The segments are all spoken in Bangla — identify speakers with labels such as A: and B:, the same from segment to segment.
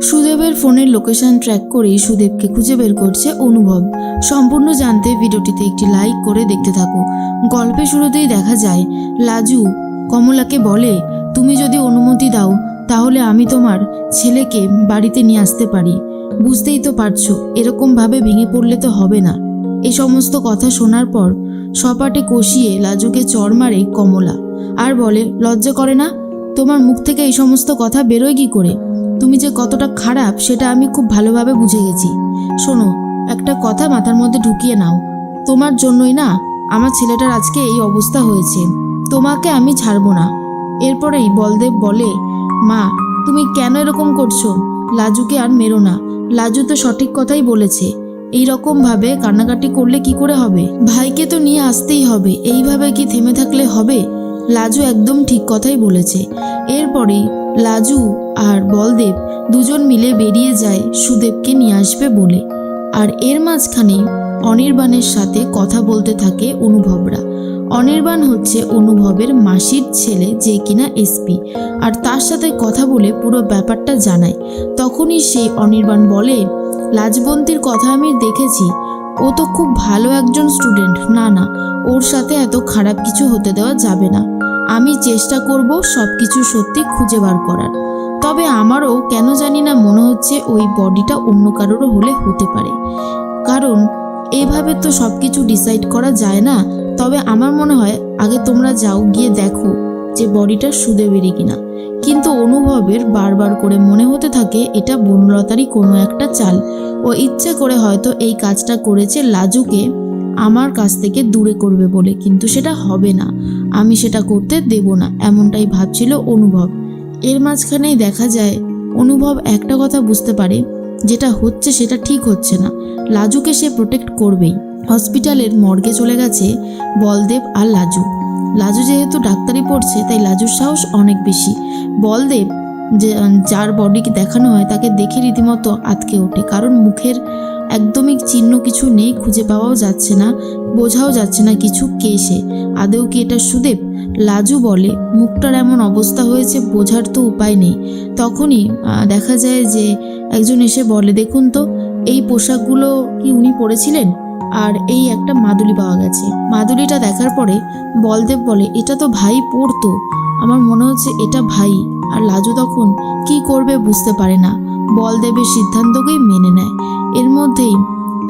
A: সুদেবের ফোনের লোকেশন ট্র্যাক করেই সুদেবকে খুঁজে বের করছে অনুভব। সম্পূর্ণ জানতে ভিডিওটিতে একটি লাইক করে দেখতে থাকো। গল্পের শুরুতেই দেখা যায় লাজু কমলাকে বলে, তুমি যদি অনুমতি দাও তাহলে আমি তোমার ছেলেকে বাড়িতে নিয়ে আসতে পারি। বুঝতেই তো পারছো, এরকমভাবে ভেঙে পড়লে তো হবে না। এই সমস্ত কথা শোনার পর সপাটে কষিয়ে লাজুকে চড় মারে কমলা আর বলে, লজ্জা করে না? তোমার মুখ থেকে এই সমস্ত কথা বেরোয় কি করে? তুমি যে কতটা খারাপ সেটা আমি খুব ভালোভাবে বুঝে গেছি। শোনো, একটা কথা মাথার মধ্যে ঢুকিয়ে নাও, তোমার জন্যই না আমার ছেলেটার আজকে এই অবস্থা হয়েছে। তোমাকে আমি ছাড়বো না। এরপরেই বলদেব বলে, মা তুমি কেন এরকম করছো? লাজুকে আর মেরো না। লাজু তো সঠিক কথাই বলেছে। এই রকম ভাবে কান্নাকাটি করলে কি করে হবে? ভাইকে তো নিয়ে আসতেই হবে। এইভাবে কি থেমে থাকলে হবে? লাজু একদম ঠিক কথাই বলেছে। এরপরেই লাজু আর বলদেব দুজন মিলে বেরিয়ে যায় সুদেবকে নিয়ে আসবে বলে। আর এর মাঝখানেই অনির্বাণের সাথে কথা বলতে থাকে অনুভবরা। অনির্বাণ হচ্ছে অনুভবের মাসির ছেলে, যে কিনা এসপি, আর তার সাথে কথা বলে পুরো ব্যাপারটা জানায়। তখনই সেই অনির্বাণ বলে, লাজবন্তীর কথা আমি দেখেছি, ও তো খুব ভালো একজন স্টুডেন্ট। না না, ওর সাথে এত খারাপ কিছু হতে দেওয়া যাবে না। আমি চেষ্টা করব সব কিছু সত্যি খুঁজে বার করার। তবে আমারও কেন জানি না মনে হচ্ছে ওই বডিটা অন্য কারোরও হলে হতে পারে, কারণ এইভাবে তো সব কিছু ডিসাইড করা যায় না। তবে আমার মনে হয় আগে তোমরা যাও, গিয়ে দেখো যে বডিটা সুদেবেরই কিনা। কিন্তু অনুভবের বারবার করে মনে হতে থাকে এটা বনলতারই কোনো একটা চাল। ও ইচ্ছে করে হয়তো এই কাজটা করেছে লাজুকে আমার কাছ থেকে দূরে করবে বলে, কিন্তু সেটা হবে না, আমি সেটা করতে দেব না, এমনটাই ভাবছিল অনুভব। এর মাঝখানেই দেখা যায় অনুভব একটা কথা বুঝতে পারে, যেটা হচ্ছে সেটা ঠিক হচ্ছে না। লাজুকে সে প্রোটেক্ট করবেই। হসপিটালের মর্গে চলে গেছে বলদেব আর লাজু। লাজু যেহেতু ডাক্তারি পড়ছে তাই লাজুর সাহস অনেক বেশি। বলদেব যে যার বডিকে দেখানো হয় তাকে দেখে রীতিমতো আটকে ওঠে, কারণ মুখের একদমই চিহ্ন কিছু নেই, খুঁজে পাওয়াও যাচ্ছে না, বোঝাও যাচ্ছে না কিছু কে সে, আদেও কি এটা সুদেব? লাজু বলে, মুখটার এমন অবস্থা হয়েছে বোঝার তো উপায় নেই। তখনই দেখা যায় যে একজন এসে বলে, দেখুন তো এই পোশাকগুলো কি উনি পরেছিলেন? আর এই একটা মাদুলি পাওয়া গেছে। মাদুলিটা দেখার পরে বলদেব বলে, এটা তো ভাই পরতো, আমার মনে হচ্ছে এটা ভাই। আর লাজু তখন কি করবে বুঝতে পারে না, বলদেবের সিদ্ধান্তকেই মেনে নেয়। এর মধ্যেই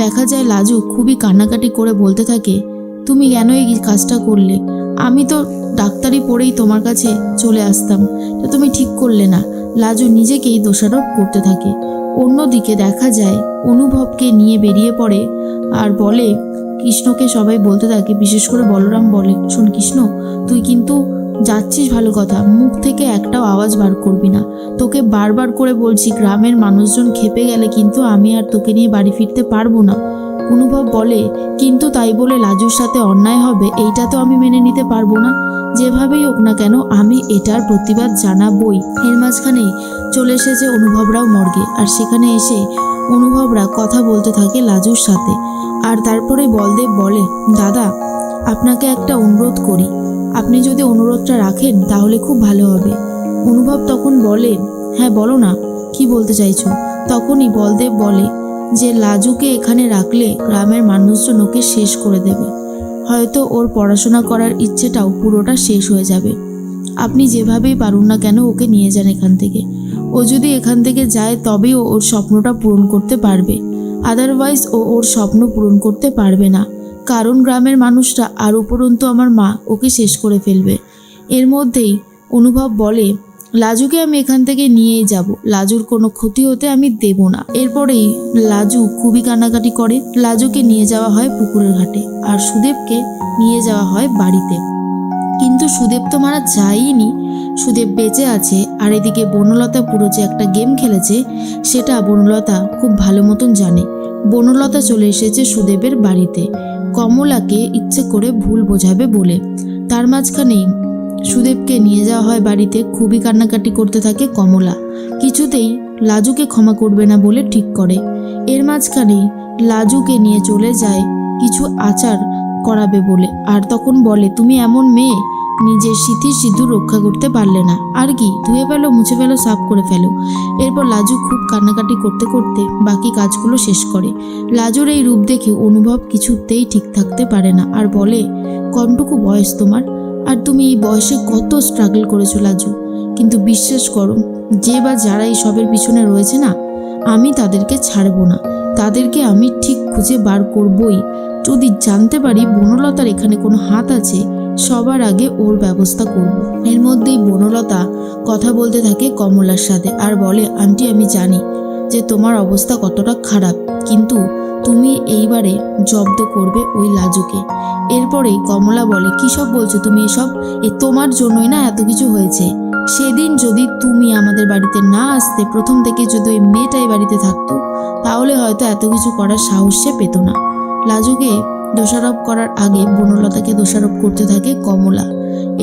A: দেখা যায় লাজু খুবই কান্নাকাটি করে বলতে থাকে, তুমি কেন এই কাজটা করলে? আমি তো ডাক্তারি পড়েই তোমার কাছে চলে আসতাম, তা তুমি ঠিক করলে না। লাজু নিজেকেই দোষারোপ করতে থাকে। অন্যদিকে দেখা যায় অনুভবকে নিয়ে বেরিয়ে পড়ে আর বলে, কৃষ্ণকে সবাই বলতে থাকে, বিশেষ করে বলরাম বলে, শোন কৃষ্ণ, তুই কিন্তু যাচ্ছিস ভালো কথা, মুখ থেকে একটাও আওয়াজ বার করবি না। তোকে বারবার করে বলছি, গ্রামের মানুষজন খেপে গেলে কিন্তু আমি আর তোকে নিয়ে বাড়ি ফিরতে পারবো না। অনুভব বলে, কিন্তু তাই বলে লাজুর সাথে অন্যায় হবে এইটা তো আমি মেনে নিতে পারবো না। যেভাবেই হোক না কেন আমি এটার প্রতিবাদ জানাবই। এর মাঝখানেই চলে এসেছে অনুভবরাও মর্গে, আর সেখানে এসে অনুভবরা কথা বলতে থাকে লাজুর সাথে। আর তারপরে বলদেব বলে, দাদা আপনাকে একটা অনুরোধ করি, আপনি যদি অনুরোধটা রাখেন তাহলে খুব ভালো হবে। অনুভব তখন বলে, হ্যাঁ বলো না, কি বলতে চাইছো? তখনই বলদেব বলে যে লাজুকে এখানে রাখলে গ্রামের মানুষজন ওকে শেষ করে দেবে, হয়তো ওর পড়াশোনা করার ইচ্ছেটাও পুরোটা শেষ হয়ে যাবে। আপনি যেভাবেই পারুন না কেন ওকে নিয়ে যান এখান থেকে। ও যদি এখান থেকে যায় তবেই ও ওর স্বপ্নটা পূরণ করতে পারবে, আদারওয়াইজ ও ওর স্বপ্ন পূরণ করতে পারবে না, কারণ গ্রামের মানুষরা আর উপরন্তু আমার মা ওকে শেষ করে ফেলবে। এর মধ্যেই অনুভব বলে, লাজুকে আমি এখান থেকে নিয়েই যাব, লাজুর কোনো ক্ষতি হতে আমি দেব না। এরপরেই লাজু খুবই কান্নাকাটি করে। লাজুকে নিয়ে যাওয়া হয় পুকুরের ঘাটে, আর সুদেবকে নিয়ে যাওয়া হয় বাড়িতে। কিন্তু সুদেব তো মারা যায়নি, সুদেব বেঁচে আছে। আর এদিকে বনলতা পুরো যে একটা গেম খেলেছে সেটা বনলতা খুব ভালো মতন জানে। বনলতা চলে এসেছে সুদেবের বাড়িতে কমলাকে ইচ্ছে করে ভুল বোঝাবে বলে। তার মাঝখানেই সুদেবকে নিয়ে যাওয়া হয় বাড়িতে। খুবই কান্নাকাটি করতে থাকে কমলা, কিছুতেই লাজুকে ক্ষমা করবে না বলে ঠিক করে। এর মাঝখানেই লাজুকে নিয়ে চলে যায় কিছু আচার করাবে বলে। আর তখন বলে, তুমি এমন মেয়ে নিজের সিঁথির সিঁদুর রক্ষা করতে পারলে না। আর কি, ধুয়ে ফেলো, মুছে ফেলো, সাফ করে ফেলো। এরপর লাজু খুব কান্নাকাটি করতে করতে বাকি কাজগুলো শেষ করে। লাজুর এই রূপ দেখে অনুভব কিছুতেই ঠিক থাকতে পারে না আর বলে, কমটুকু বয়স তোমার, আর তুমি এই বয়সে কত স্ট্রাগল করেছো লাজু। কিন্তু বিশ্বাস করো, যে বা যারা এই সবের পিছনে রয়েছে না, আমি তাদেরকে ছাড়বো না। তাদেরকে আমি ঠিক খুঁজে বার করবই। যদি জানতে পারি বনলতার এখানে কোনো হাত আছে, সবার আগে ওর ব্যবস্থা করব। এর মধ্যেই বনলতা কথা বলতে থাকে কমলার সাথে আর বলে, আন্টি আমি জানি যে তোমার অবস্থা কতটা খারাপ, কিন্তু তুমি এইবারে জব্দ করবে ওই লাজুকে। এরপরেই কমলা বলে, কী সব বলছো তুমি এসব? তোমার জন্যই না এত কিছু হয়েছে। সেদিন যদি তুমি আমাদের বাড়িতে না আসতে, প্রথম থেকে যদি ওই মেয়েটাই বাড়িতে থাকতো, তাহলে হয়তো এত কিছু করার সাহস সে পেত না। লাজুকে দোষারোপ করার আগে বনলতাকে দোষারোপ করতে থাকে কমলা।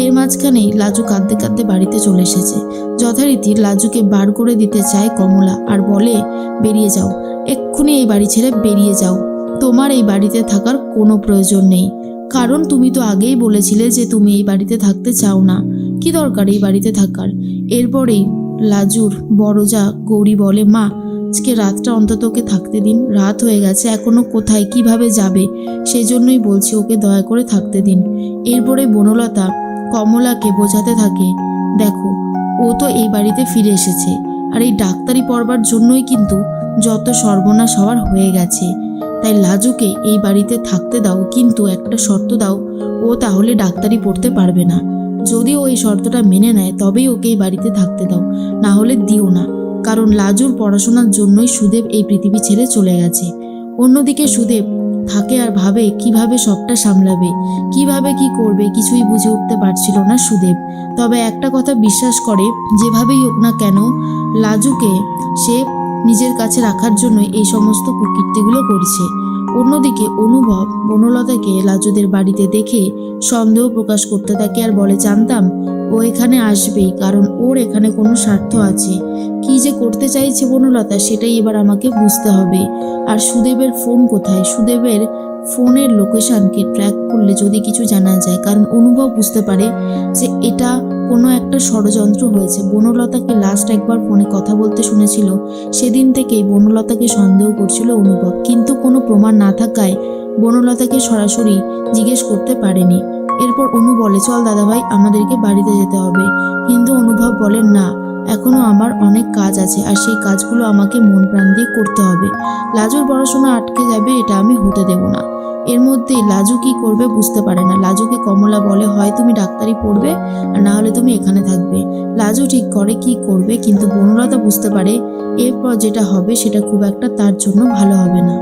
A: এর মাঝখানেই লাজু কাঁদতে কাঁদতে বাড়িতে চলে এসেছে। যথারীতি লাজুকে বার করে দিতে চায় কমলা আর বলে, বেরিয়ে যাও, এক্ষুনি এই বাড়ি ছেড়ে বেরিয়ে যাও। তোমার এই বাড়িতে থাকার কোনো প্রয়োজন নেই, কারণ তুমি তো আগেই বলেছিলে যে তুমি এই বাড়িতে থাকতে চাও না। কি দরকার এই বাড়িতে থাকার? এরপরেই লাজুর বড় যা গৌরী বলে, মা আজকে রাতটা অন্তত ওকে থাকতে দিন। রাত হয়ে গেছে, এখনো কোথায় কিভাবে যাবে, সেই জন্যই বলছি ওকে দয়া করে থাকতে দিন। এরপরে বনলতা কমলাকে বোঝাতে থাকে, দেখো ও তো এই বাড়িতে ফিরে এসেছে, আর এই ডাক্তারি পড়বার জন্যই কিন্তু যত সর্বনাশ হওয়ার হয়ে গেছে। তাই লাজুকে এই বাড়িতে থাকতে দাও, কিন্তু একটা শর্ত দাও, ও তাহলে ডাক্তারি পড়তে পারবে না। যদি ও এই শর্তটা মেনে নেয় তবেই ওকে এই বাড়িতে থাকতে দাও, না হলে দিও না। কারণ লাজুর পড়াশোনার জন্যই সুদেব এই পৃথিবী ছেড়ে চলে গেছে। অন্যদিকে সুদেব থাকে আর ভাবে কিভাবে সবটা সামলাবে, কিভাবে কি করবে, কিছুই বুঝে উঠতে পারছিল না সুদেব। তবে একটা কথা বিশ্বাস করে, যেভাবেই হোক না কেন লাজুকে সে নিজের কাছে রাখার জন্য এই সমস্ত কুকীর্তিগুলো করছে। অন্যদিকে অনুভব বনলতাকে লাজুদের বাড়িতে দেখে সন্দেহ প্রকাশ করতে থাকে আর বলে, জানতাম ও এখানে আসবেই, কারণ ওর এখানে কোনো স্বার্থ আছে। কি যে করতে চাইছে বনলতা, সেটাই এবার আমাকে বুঝতে হবে। আর সুদেবের ফোন কোথায়? সুদেবের ফোনের লোকেশনকে ট্র্যাক করলে যদি কিছু জানা যায়, কারণ অনুভব বুঝতে পারে যে এটা কোনো একটা ষড়যন্ত্র হয়েছে। বনলতাকে লাস্ট একবার ফোনে কথা বলতে শুনেছিল, সেদিন থেকেই বনলতাকে সন্দেহ করছিল অনুভব, কিন্তু কোনো প্রমাণ না থাকায় বনলতাকে সরাসরি জিজ্ঞেস করতে পারেনি। এরপর অনু বলে, চল দাদাভাই, আমাদেরকে বাড়িতে যেতে হবে। কিন্তু অনুভব বলেন, না, এখনো আমার অনেক কাজ আছে, আর সেই কাজগুলো আমাকে মন প্রাণ দিয়ে করতে হবে। লাজুর পড়াশোনা আটকে যাবে, এটা আমি হতে দেব না। এর মধ্যেই লাজু কি করবে বুঝতে পারে না। লাজুকে কমলা বলে, হয় তুমি ডাক্তারি পড়বে, আর না হলে তুমি এখানে থাকবে। লাজু ঠিক করে কি করবে, কিন্তু বনলতা বুঝতে পারে এরপর যেটা হবে সেটা খুব একটা তার জন্য ভালো হবে না।